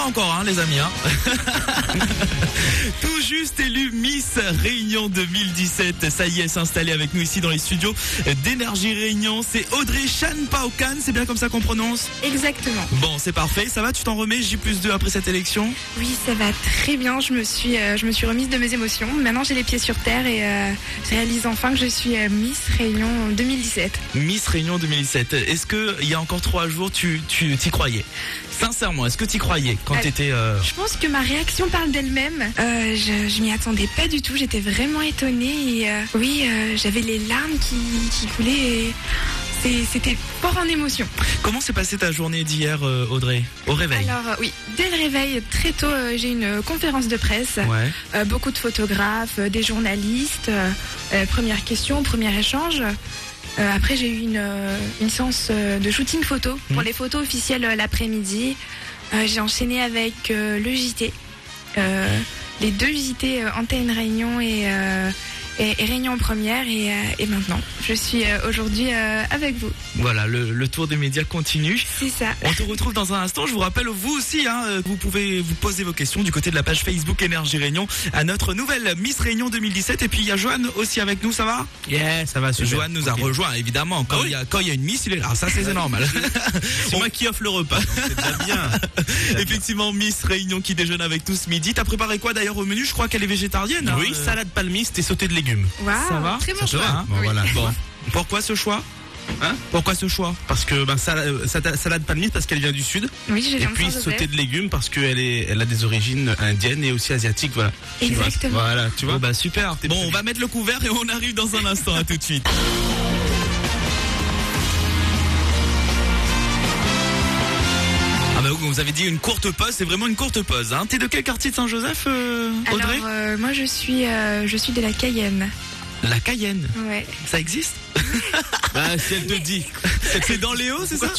pas encore, hein, les amis. Hein. Tout juste élu Miss Réunion 2017. Ça y est, s'installer avec nous ici dans les studios d'Énergie Réunion. C'est Audrey Chan-Pao-Can, c'est bien comme ça qu'on prononce? Exactement. Bon, c'est parfait. Ça va, tu t'en remets J+2 après cette élection? Oui, ça va très bien. Je me suis remise de mes émotions. Maintenant, j'ai les pieds sur terre et je réalise enfin que je suis Miss Réunion 2017. Miss Réunion 2017. Est-ce que il y a encore 3 jours, tu t'y croyais? Sincèrement, est-ce que tu y croyais quand t'étais... Je pense que ma réaction parle d'elle-même. Je m'y attendais pas du tout. J'étais vraiment étonnée. Et j'avais les larmes qui coulaient. Et c'était fort en émotion. Comment s'est passée ta journée d'hier, Audrey, au réveil? Alors oui, dès le réveil, très tôt, j'ai une conférence de presse. Ouais. Beaucoup de photographes, des journalistes. Première question, premier échange. Après, j'ai eu une séance de shooting photo pour les photos officielles l'après-midi. J'ai enchaîné avec le JT. Les 2 JT Antenne Réunion et Réunion Première et maintenant je suis aujourd'hui avec vous. Voilà, le tour des médias continue. C'est ça. On te retrouve dans un instant. Je vous rappelle, vous aussi, vous pouvez vous poser vos questions du côté de la page Facebook Énergie Réunion à notre nouvelle Miss Réunion 2017. Et puis il y a Johan aussi avec nous, ça va? Yeah, ça va. Johan nous a rejoint évidemment. Quand il y a une Miss, il est là. Ça c'est normal. C'est moi qui offre le repas. C'est déjà bien. Effectivement, Miss Réunion qui déjeune avec nous ce midi. T'as préparé quoi d'ailleurs au menu? Je crois qu'elle est végétarienne. Oui, salade palmiste et sauté de légumes. Wow, ça va? Très bon Ça choix. va, hein? Bon, voilà. Bon. Pourquoi ce choix? Pourquoi ce choix? Parce que salade palmiste parce qu'elle vient du sud. Oui, je Et viens de puis Saint-Joseph. sauté de légumes parce qu'elle a des origines indiennes et aussi asiatiques. Voilà. Exactement. Voilà, tu vois. Bon bah super. Bon, on va mettre le couvert et on arrive dans un instant. À tout de suite. Ah bah vous avez dit une courte pause, c'est vraiment une courte pause. Hein. T'es de quel quartier de Saint-Joseph, Audrey? Alors, moi, je suis de la Cayenne. La Cayenne. Ouais. Ça existe? Bah, si elle te dit. C'est dans les Hauts, c'est ça?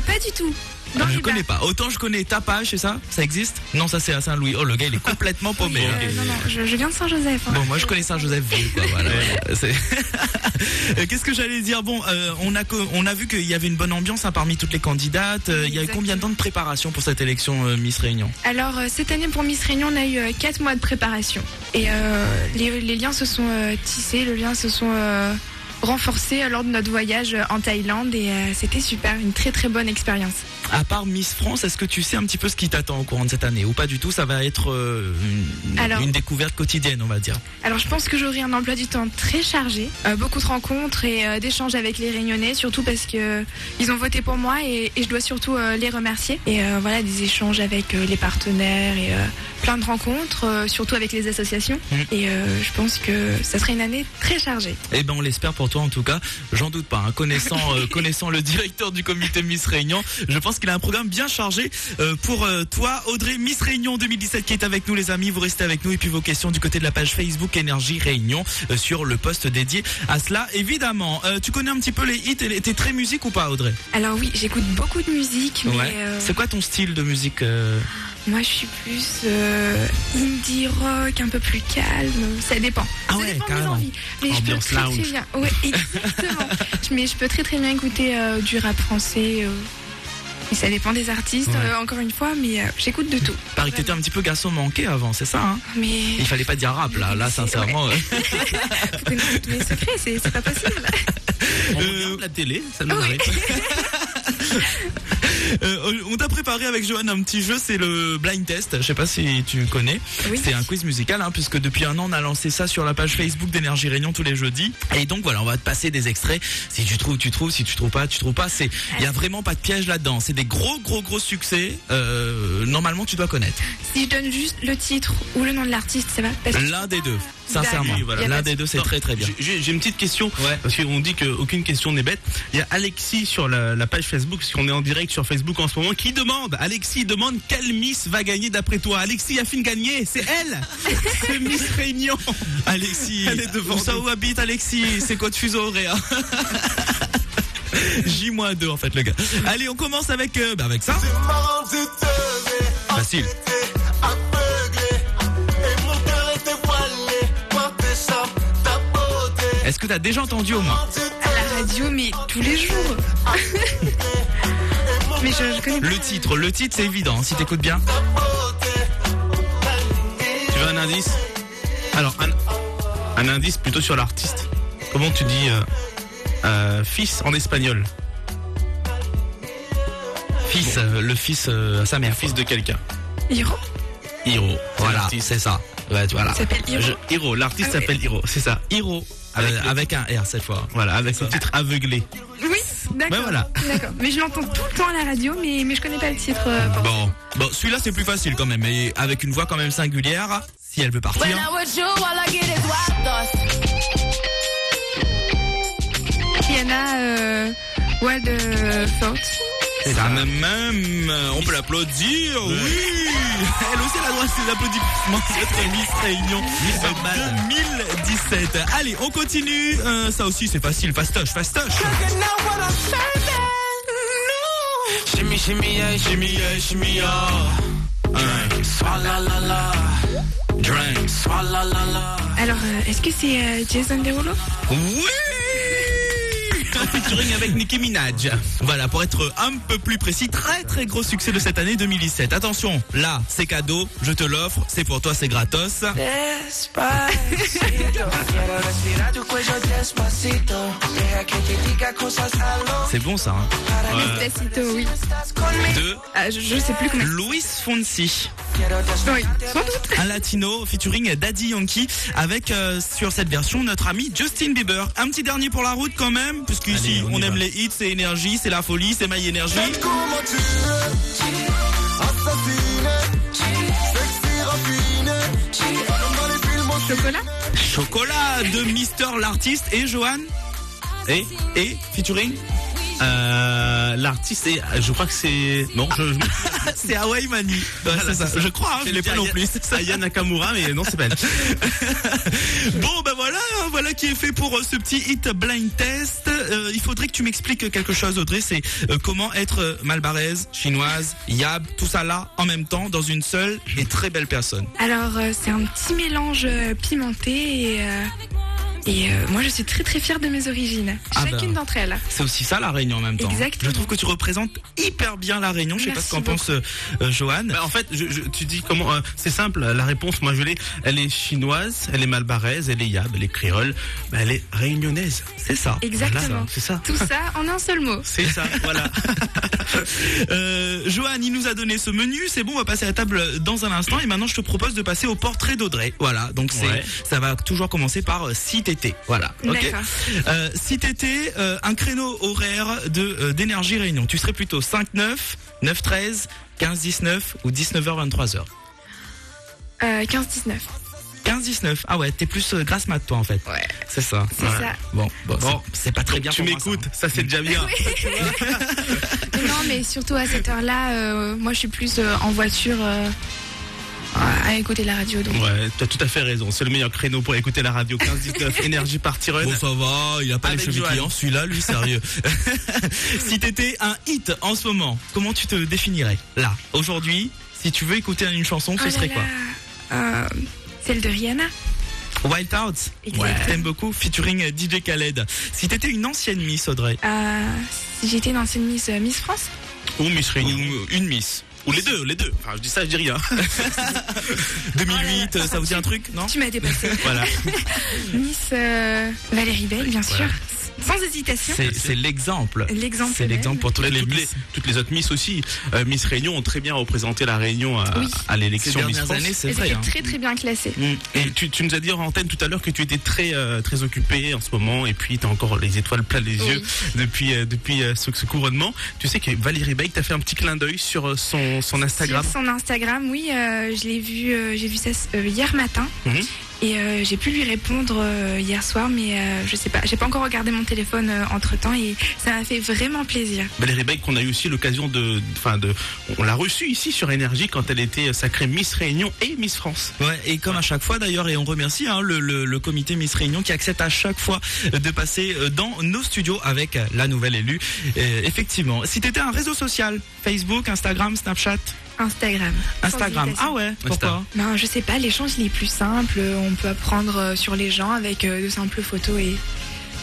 Pas du tout. Dans Je les connais bars. pas. Autant je connais Tapage, c'est ça? Ça existe? Non, ça c'est à Saint-Louis. Oh, le gars il est complètement paumé. Non, je viens de Saint-Joseph. Hein. Bon, moi je connais Saint-Joseph-Ville, quoi. Voilà. Qu'est-ce que j'allais dire? Bon, on a vu qu'il y avait une bonne ambiance parmi toutes les candidates. Il y a eu combien de temps de préparation pour cette élection Miss Réunion? Alors, cette année pour Miss Réunion, on a eu 4 mois de préparation. Et les liens se sont tissés, les liens se sont renforcés lors de notre voyage en Thaïlande. Et c'était super, une très très bonne expérience. À part Miss France, est-ce que tu sais un petit peu ce qui t'attend au courant de cette année? Ou pas du tout? Ça va être une découverte quotidienne, on va dire. Alors, je pense que j'aurai un emploi du temps très chargé. Beaucoup de rencontres et d'échanges avec les Réunionnais, surtout parce que ils ont voté pour moi et je dois surtout les remercier. Et voilà, des échanges avec les partenaires et plein de rencontres, surtout avec les associations. Et je pense que ça sera une année très chargée. Eh ben, on l'espère pour toi en tout cas. J'en doute pas. Hein. Connaissant le directeur du comité Miss Réunion, je pense qu'il a un programme bien chargé pour toi, Audrey. Miss Réunion 2017 qui est avec nous, les amis. Vous restez avec nous et puis vos questions du côté de la page Facebook Énergie Réunion sur le post dédié à cela. Évidemment, tu connais un petit peu les hits et t'es très musique ou pas, Audrey? Alors oui, j'écoute beaucoup de musique, mais Ouais. C'est quoi ton style de musique moi je suis plus indie rock, un peu plus calme. Ça dépend. Ah Ça ouais, dépend de mes carrément. envies. Mais je peux Ambiance très lounge. très bien. Ouais, exactement. Mais je peux très très bien écouter du rap français. Et ça dépend des artistes, encore une fois, mais j'écoute de tout. Paraît que t'étais un petit peu garçon manqué avant, c'est ça, hein? Mais Il fallait pas dire rap, là sincèrement. vous connaissez tous mes secrets, c'est pas possible. On regarde la télé, ça nous arrive. On t'a préparé avec Johan un petit jeu, c'est le blind test. Je sais pas si tu connais. Oui. C'est un quiz musical, hein, puisque depuis 1 an on a lancé ça sur la page Facebook d'Énergie Réunion tous les jeudis. Et donc voilà, on va te passer des extraits. Si tu trouves, tu trouves. Si tu trouves pas, tu trouves pas. Il y a vraiment pas de piège là-dedans. C'est des gros succès. Normalement, tu dois connaître. Si je donne juste le titre ou le nom de l'artiste, ça va? Parce que- L'un des deux. Sincèrement, Oui, voilà. l'un des deux, c'est très très bien. J'ai une petite question. Ouais. Parce qu'on dit qu'aucune question n'est bête. Il y a Alexis sur la page Facebook, parce qu'on est en direct sur Facebook en ce moment, qui demande, Alexis demande quelle Miss va gagner d'après toi. Alexis a fini de gagner, c'est elle. C'est Miss Réunion. Alexis, Elle est devant où habite Alexis? C'est quoi de fuseau horaire? J-2 en fait le gars. Allez, on commence avec ça. Facile. Est-ce que t'as déjà entendu au moins? À la radio, mais tous les jours. Mais je connais pas. Le titre c'est évident, si t'écoutes bien. indice. Alors, un indice plutôt sur l'artiste. Comment tu dis fils en espagnol? Fils, le fils à sa mère. Fils de quelqu'un. Hiro. Hiro. Voilà, c'est ça. Ouais, voilà. Il s'appelle Hiro. Hiro, l'artiste Ah ouais. s'appelle Hiro, c'est ça. Hiro. Avec un R cette fois. Voilà, avec son titre Aveuglé. Oui, d'accord. Ben voilà. D'accord. Mais je l'entends tout le temps à la radio, mais je connais pas le titre. Bon, celui-là c'est plus facile quand même, mais avec une voix quand même singulière, si elle veut partir. Rihanna, Wild Thoughts. C'est ça même, on peut l'applaudir, oui. Elle aussi a la droit des applaudissements, cette Miss Réunion 2017. Allez, on continue, ça aussi c'est facile, fastoche. Shimmy, shimmy, yeah, shimmy, yeah, shimmy, yeah. Swalla la la. Drink. Swalla la la. Alors, est-ce que c'est Jason Derulo? Oui. Featuring avec Nicki Minaj. Voilà, pour être un peu plus précis, très gros succès de cette année 2017. Attention, là, c'est cadeau, je te l'offre, c'est pour toi, c'est gratos. Despacito, quiero respirar tu cuello despacito. Deja que te diga cosas al oído. C'est bon ça, hein. Despacito, oui. Estás conmigo. De Je sais plus comment. Luis Fonsi. Quiero Oui, desnudarte. sans doute. Un latino featuring Daddy Yankee avec sur cette version notre ami Justin Bieber. Un petit dernier pour la route quand même, puisqu'ici Allez, on on y aime va. les hits, c'est énergie, c'est la folie, c'est My Energy. Como tu es, assassine, sexy raffiné, comme dans les films au Chocolat. Chocolat de Mister l'artiste et Johan et featuring L'artiste est, je crois que c'est, non, c'est Hawaii Mani. Ouais, c'est ça. Je crois, hein, je l'ai pas non plus. C'est ça. Aya Nakamura, mais non, c'est pas elle. Bon, ben voilà qui est fait pour ce petit hit blind test. Il faudrait que tu m'expliques quelque chose, Audrey. C'est comment être malbaraise, chinoise, yab, tout ça là en même temps dans une seule et très belle personne. Alors, c'est un petit mélange pimenté et moi, je suis très fière de mes origines. Ah Chacune ben. d'entre elles. C'est aussi ça la Réunion en même temps. Exactement. Je trouve que tu représentes hyper bien la Réunion. Je sais pas ce Merci qu'en pense Johan. Bah, en fait, tu dis comment, c'est simple, la réponse, moi je l'ai, elle est chinoise, elle est malbaraise, elle est yab, elle est créole, bah, elle est réunionnaise. C'est ça. Exactement. Voilà, c'est ça. Tout ça en un seul mot. C'est ça, voilà. Johan, il nous a donné ce menu. C'est bon, on va passer à la table dans un instant. Et maintenant, je te propose de passer au portrait d'Audrey. Voilà. Donc, Ouais. ça va toujours commencer par si t'étais. Voilà. Ok. D'accord. Si t'étais un créneau horaire d'énergie Réunion, tu serais plutôt 5-9, 9-13, 15-19 ou 19h, 23h. 15-19. 15-19. Ah ouais, t'es plus grasse mat, toi, en fait. Ouais. C'est ça. C'est ça. Bon, Bon. c'est pas très bien Tu pour moi, m'écoutes, ça, ça c'est déjà bien. Non, mais surtout à cette heure-là, moi, je suis plus en voiture à écouter la radio. Donc. Ouais, t'as tout à fait raison. C'est le meilleur créneau pour écouter la radio. 15-19, énergie party run. Bon, ça va, il a pas les Avec cheveux Johan. clients, celui-là, lui, sérieux. Si t'étais un hit en ce moment, comment tu te définirais? Là, aujourd'hui, si tu veux écouter une chanson, ce Oh là serait là. quoi? Celle de Rihanna. Wild Out. Exactement. T'aimes beaucoup, featuring DJ Khaled. Si t'étais une ancienne Miss, Audrey, Si j'étais une ancienne Miss France. Ou Miss Réunion. ou une Miss. Ou les deux. Enfin, je dis ça, je dis rien. 2008, ça vous dit un truc, non? Tu m'as dépassé. Voilà. Miss Valérie Bell, bien sûr. Sans hésitation. C'est l'exemple. L'exemple. C'est l'exemple pour toutes Mais les Miss. toutes les autres Miss aussi. Miss Réunion ont très bien représenté la Réunion Oui. à Ces l'élection Miss dernières France. années, c'est Elles vrai. étaient hein. très bien classées. Et tu nous as dit en antenne tout à l'heure que tu étais très occupée en ce moment et puis tu as encore les étoiles plein les Oui. yeux depuis ce couronnement. Tu sais que Valérie Bake t'a fait un petit clin d'œil sur son Instagram. Sur son Instagram, oui, je l'ai vu, j'ai vu ça hier matin. Mhm. Et j'ai pu lui répondre hier soir, mais je sais pas, j'ai pas encore regardé mon téléphone entre temps et ça m'a fait vraiment plaisir. Valérie Bake qu'on a eu aussi l'occasion on l'a reçue ici sur Énergie quand elle était sacrée Miss Réunion et Miss France. Ouais, et comme à chaque fois d'ailleurs, et on remercie le comité Miss Réunion qui accepte à chaque fois de passer dans nos studios avec la nouvelle élue. Effectivement, si t'étais un réseau social, Facebook, Instagram, Snapchat, Instagram. Sans Instagram. hésitation. Ah ouais, pourquoi? Ben, je sais pas, l'échange il est plus simple, on peut apprendre sur les gens avec de simples photos et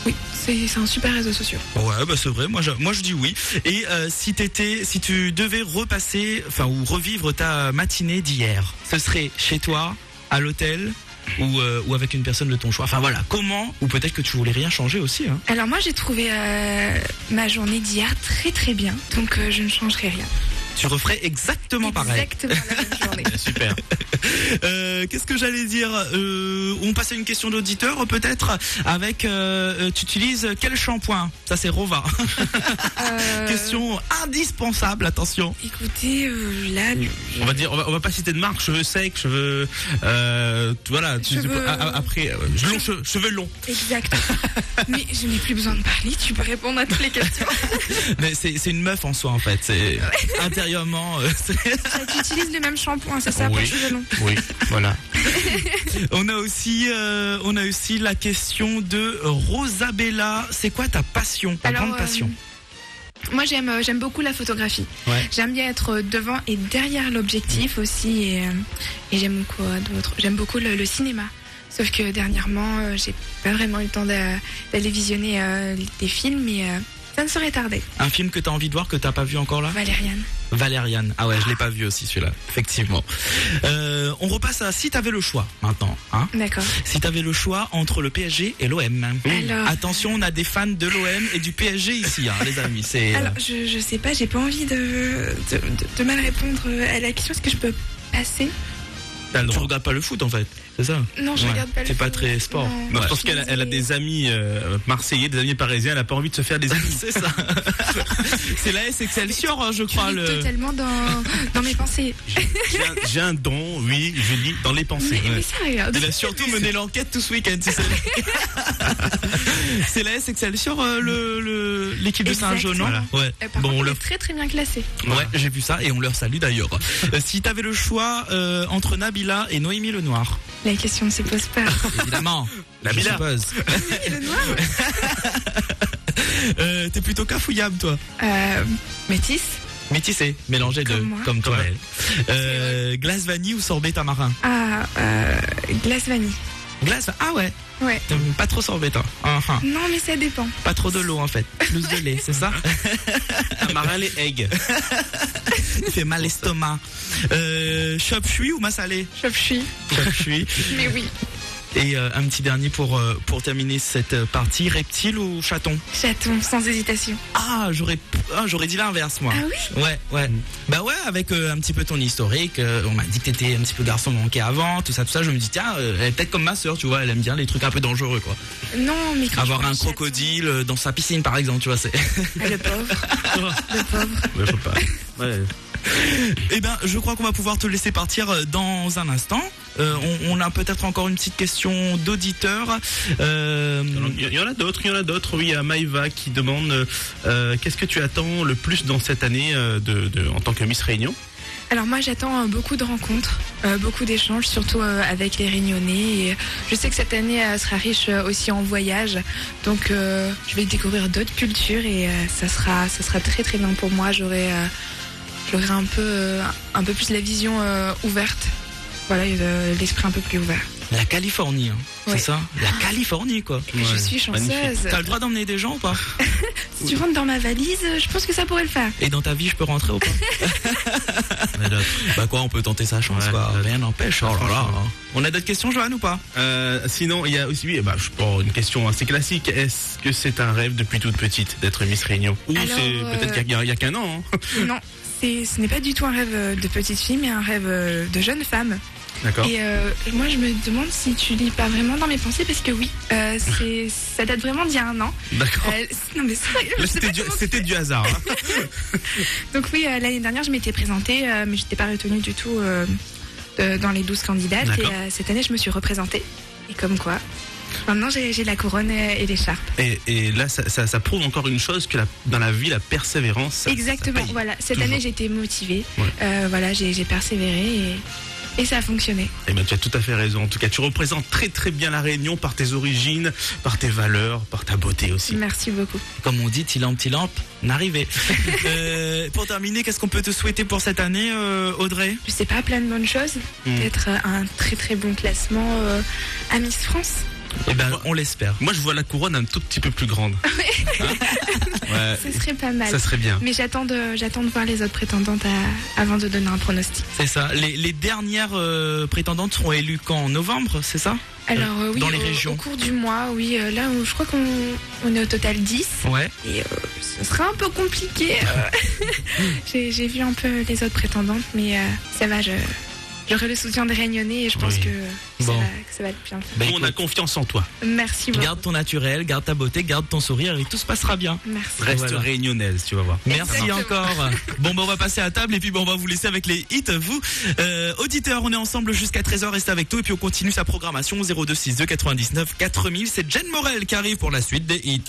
oui, c'est un super réseau social. Ouais, bah c'est vrai, moi je dis oui. Et si tu devais repasser, ou revivre ta matinée d'hier, ce serait chez toi, à l'hôtel ou avec une personne de ton choix. Enfin voilà, comment, ou peut-être que tu voulais rien changer aussi. Hein. Alors moi j'ai trouvé ma journée d'hier très très bien, donc je ne changerai rien. Tu referais exactement pareil. Exactement la même journée. Super. Qu'est-ce que j'allais dire on passe à une question d'auditeur peut-être avec tu utilises quel shampoing? Ça c'est Rova. Question indispensable, attention. Écoutez, là... On va pas citer de marque, cheveux secs, cheveux... voilà, après, cheveux longs. Exact. Mais je n'ai plus besoin de parler, tu peux répondre à toutes les questions. Mais c'est une meuf en soi en fait, c'est intérieurement... Tu utilises le même shampoing, c'est ça, pour cheveux longs? Oui, voilà. On a aussi la question de Rosabella. C'est quoi ta passion, ta grande passion? Moi j'aime beaucoup la photographie. Ouais. J'aime bien être devant et derrière l'objectif aussi et j'aime quoi d'autre? J'aime beaucoup le cinéma. Sauf que dernièrement j'ai pas vraiment eu le temps d'aller visionner des films, mais ça ne saurait tarder. Un film que t'as envie de voir que t'as pas vu encore là? Valériane. Ah ouais, je l'ai pas vu aussi celui-là, effectivement. On repasse à si t'avais le choix maintenant. Hein. D'accord. Si t'avais le choix entre le PSG et l'OM. Alors... Attention, on a des fans de l'OM et du PSG ici, hein, les amis. Alors, je sais pas, j'ai pas envie de mal répondre à la question. Est-ce que je peux passer? Tu regardes pas le foot en fait, c'est ça? Non, je regarde pas le foot. C'est pas très sport. Non, je pense qu'elle a des amis marseillais, des amis parisiens, elle a pas envie de se faire des amis. C'est ça. C'est l'AS Excelsior, je crois. Tu vis totalement dans mes pensées. J'ai un don, oui, je lis dans les pensées. Mais sérieux. Il a surtout mené l'enquête tout ce week-end, tu sais. C'est l'AS Excelsior, l'équipe de Saint-Jean, non? Voilà. Ouais. Par contre, on est très très bien classé. Ouais, j'ai vu ça et on leur salue d'ailleurs. Si t'avais le choix entre Nabila et Noémie Lenoir. La question ne se pose pas. Évidemment. Nabila. Je suppose. Noémie Lenoir. T'es plutôt cafouillable, toi? Métissé, mélangé de comme elle. Glace vanille ou sorbet tamarin? Glace vanille. Glace? Ah ouais. Ouais. Pas trop sorbet, toi. Non, mais ça dépend. Pas trop de l'eau en fait. Plus de lait, c'est ça? Tamarin les eggs. Il fait mal l'estomac. Chop-chui ou massalé? Chop-chui. Chop-chui. Mais oui. Et un petit dernier pour terminer cette partie, reptile ou chaton? Chaton, sans hésitation. Ah, j'aurais dit l'inverse, moi. Ah oui? Ouais. Bah ouais, avec un petit peu ton historique, on m'a dit que t'étais un petit peu garçon manqué avant, tout ça, je me dis, tiens, elle est peut-être comme ma sœur, tu vois, elle aime bien les trucs un peu dangereux, quoi. Non, mais quand avoir un crocodile dans sa piscine, par exemple, tu vois, c'est... Ah, le pauvre. Le pauvre. Ouais, faut pas. Ouais. Eh ben, je crois qu'on va pouvoir te laisser partir dans un instant. On a peut-être encore une petite question d'auditeur. Il y en a d'autres. Oui, il y a Maïva qui demande qu'est-ce que tu attends le plus dans cette année en tant que Miss Réunion? Alors moi j'attends beaucoup de rencontres, beaucoup d'échanges, surtout avec les Réunionnais. Et je sais que cette année sera riche aussi en voyages, donc je vais découvrir d'autres cultures et ça sera très très bien pour moi. J'aurai un peu plus la vision ouverte, voilà, l'esprit un peu plus ouvert. La Californie, hein, ouais. C'est ça? La Californie, quoi. Ouais. Je suis chanceuse. T'as le droit d'emmener des gens ou pas? Si tu rentres dans ma valise, je pense que ça pourrait le faire. Et dans ta vie, je peux rentrer ou pas? Bah quoi, on peut tenter sa chance, quoi. Rien n'empêche. Oh là là. On a d'autres questions, Johan, ou pas? Sinon, il y a aussi, une question assez classique. Est-ce que c'est un rêve depuis toute petite d'être Miss Réunion? Ou alors, c'est peut-être qu'il y a qu'un an, hein? Non, ce n'est pas du tout un rêve de petite fille, mais un rêve de jeune femme. D'accord. Et moi je me demande si tu lis pas vraiment dans mes pensées, parce que oui, ça date vraiment d'il y a un an. D'accord. Non mais c'était du hasard. Hein. Donc oui, l'année dernière je m'étais présentée, mais je n'étais pas retenue du tout dans les 12 candidates. D'accord. Et cette année je me suis représentée. Et comme quoi, maintenant j'ai la couronne et l'écharpe. Et là ça prouve encore une chose, que dans la vie la persévérance. Exactement. Ça voilà. Cette toujours. année j'ai été motivée. Ouais. Voilà, j'ai persévéré et ça a fonctionné. Eh ben, tu as tout à fait raison. En tout cas, tu représentes très très bien la Réunion par tes origines, par tes valeurs, par ta beauté aussi. Merci beaucoup. Comme on dit, petit lampe, n'arrivez. Pour terminer, qu'est-ce qu'on peut te souhaiter pour cette année, Audrey? Je sais pas, plein de bonnes choses. Peut-être un très très bon classement à Miss France. Eh ben, on l'espère. Moi, je vois la couronne un tout petit peu plus grande. Ouais. Ouais. ce serait pas mal. Ça serait bien. Mais j'attends de voir les autres prétendantes avant de donner un pronostic. C'est ça. Les dernières prétendantes seront élues quand? En novembre, c'est ça? Alors oui, dans les régions. Au cours du mois, oui. Là, je crois qu'on est au total 10. Ouais. Et ce sera un peu compliqué. J'ai vu un peu les autres prétendantes, mais ça va, j'aurai le soutien de Réunionnais et je pense Oui. que Bon. ça va être bien. Bah, On a confiance en toi. Merci beaucoup. garde ton naturel, garde ta beauté, garde ton sourire et tout se passera bien. Merci. Reste Voilà. réunionnaise, tu vas voir. Merci Exactement. encore. Bon, on va passer à table et puis on va vous laisser avec les hits. Vous, auditeurs, on est ensemble jusqu'à 13h. Restez avec nous et puis on continue sa programmation 0262 99 4000. C'est Jen Morel qui arrive pour la suite des hits.